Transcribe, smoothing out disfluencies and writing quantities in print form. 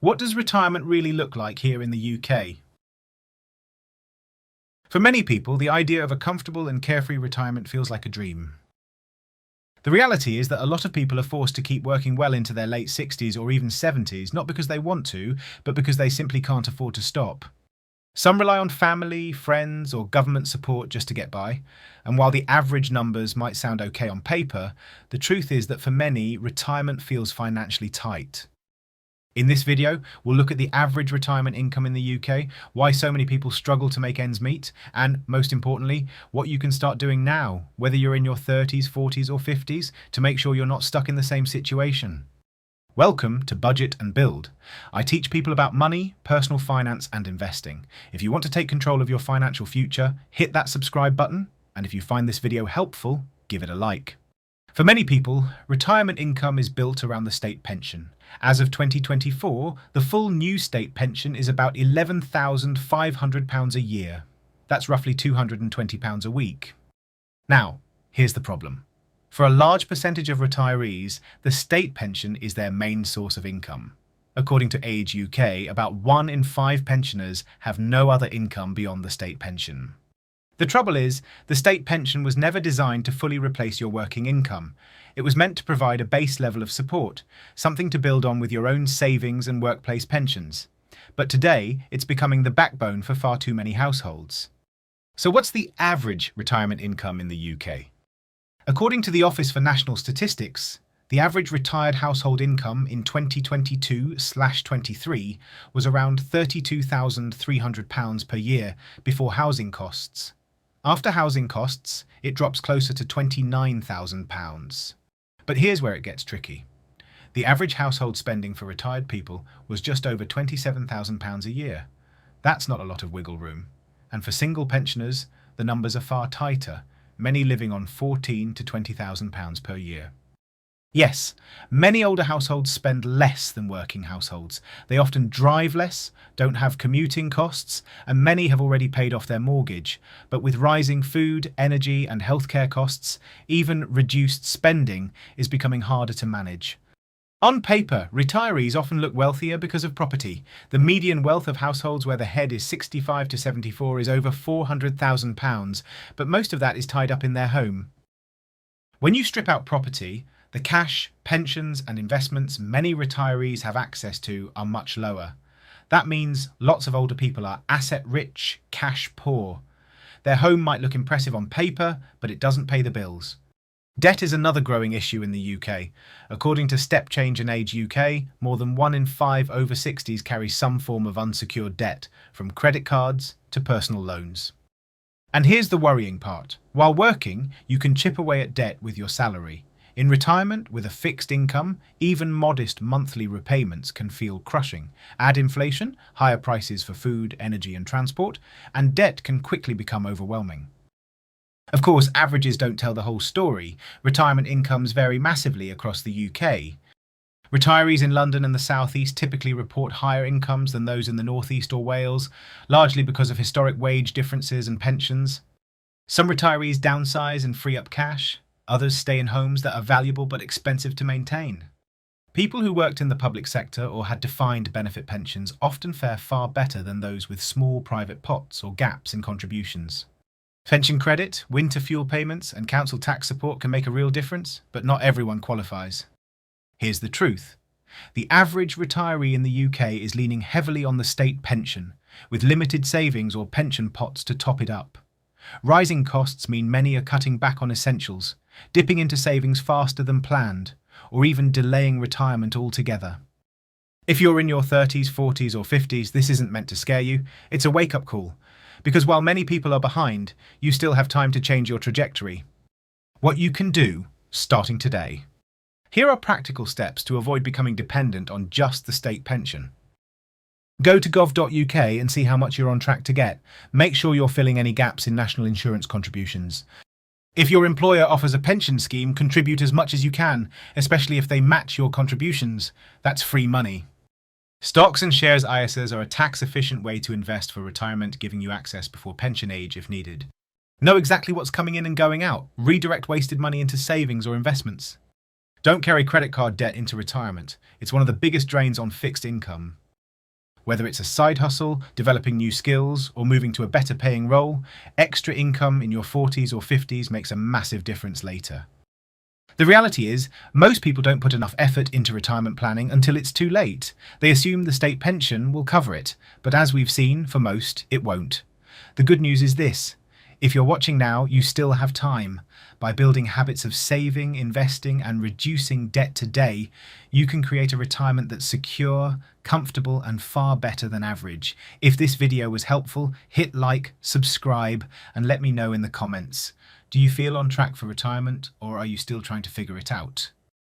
What does retirement really look like here in the UK? For many people, the idea of a comfortable and carefree retirement feels like a dream. The reality is that a lot of people are forced to keep working well into their late 60s or even 70s, not because they want to, but because they simply can't afford to stop. Some rely on family, friends, or government support just to get by, and while the average numbers might sound okay on paper, the truth is that for many, retirement feels financially tight. In this video, we'll look at the average retirement income in the UK, why so many people struggle to make ends meet, and, most importantly, what you can start doing now, whether you're in your 30s, 40s or 50s, to make sure you're not stuck in the same situation. Welcome to Budget and Build. I teach people about money, personal finance and investing. If you want to take control of your financial future, hit that subscribe button, and if you find this video helpful, give it a like. For many people, retirement income is built around the state pension. As of 2024, the full new state pension is about £11,500 a year. That's roughly £220 a week. Now, here's the problem. For a large percentage of retirees, the state pension is their main source of income. According to Age UK, about 1 in 5 pensioners have no other income beyond the state pension. The trouble is, the state pension was never designed to fully replace your working income. It was meant to provide a base level of support, something to build on with your own savings and workplace pensions. But today, it's becoming the backbone for far too many households. So what's the average retirement income in the UK? According to the Office for National Statistics, the average retired household income in 2022/23 was around £32,300 per year before housing costs. After housing costs, it drops closer to £29,000. But here's where it gets tricky. The average household spending for retired people was just over £27,000 a year. That's not a lot of wiggle room. And for single pensioners, the numbers are far tighter, many living on £14,000 to £20,000 per year. Yes, many older households spend less than working households. They often drive less, don't have commuting costs, and many have already paid off their mortgage. But with rising food, energy, and healthcare costs, even reduced spending is becoming harder to manage. On paper, retirees often look wealthier because of property. The median wealth of households where the head is 65 to 74 is over £400,000, but most of that is tied up in their home. When you strip out property, the cash, pensions and investments many retirees have access to are much lower. That means lots of older people are asset-rich, cash-poor. Their home might look impressive on paper, but it doesn't pay the bills. Debt is another growing issue in the UK. According to Step Change and Age UK, more than 1 in 5 over 60s carry some form of unsecured debt, from credit cards to personal loans. And here's the worrying part. While working, you can chip away at debt with your salary. In retirement, with a fixed income, even modest monthly repayments can feel crushing. Add inflation, higher prices for food, energy and transport, and debt can quickly become overwhelming. Of course, averages don't tell the whole story. Retirement incomes vary massively across the UK. Retirees in London and the South East typically report higher incomes than those in the North East or Wales, largely because of historic wage differences and pensions. Some retirees downsize and free up cash. Others stay in homes that are valuable but expensive to maintain. People who worked in the public sector or had defined benefit pensions often fare far better than those with small private pots or gaps in contributions. Pension credit, winter fuel payments, and council tax support can make a real difference, but not everyone qualifies. Here's the truth. The average retiree in the UK is leaning heavily on the state pension, with limited savings or pension pots to top it up. Rising costs mean many are cutting back on essentials, dipping into savings faster than planned, or even delaying retirement altogether. If you're in your 30s, 40s or 50s, this isn't meant to scare you. It's a wake-up call. Because while many people are behind, you still have time to change your trajectory. What you can do, starting today. Here are practical steps to avoid becoming dependent on just the state pension. Go to gov.uk and see how much you're on track to get. Make sure you're filling any gaps in national insurance contributions. If your employer offers a pension scheme, contribute as much as you can, especially if they match your contributions. That's free money. Stocks and shares ISAs are a tax-efficient way to invest for retirement, giving you access before pension age if needed. Know exactly what's coming in and going out. Redirect wasted money into savings or investments. Don't carry credit card debt into retirement. It's one of the biggest drains on fixed income. Whether it's a side hustle, developing new skills, or moving to a better paying role, extra income in your 40s or 50s makes a massive difference later. The reality is, most people don't put enough effort into retirement planning until it's too late. They assume the state pension will cover it, but as we've seen, for most, it won't. The good news is this: if you're watching now, you still have time. By building habits of saving, investing, and reducing debt today, you can create a retirement that's secure, comfortable, and far better than average. If this video was helpful, hit like, subscribe, and let me know in the comments. Do you feel on track for retirement, or are you still trying to figure it out?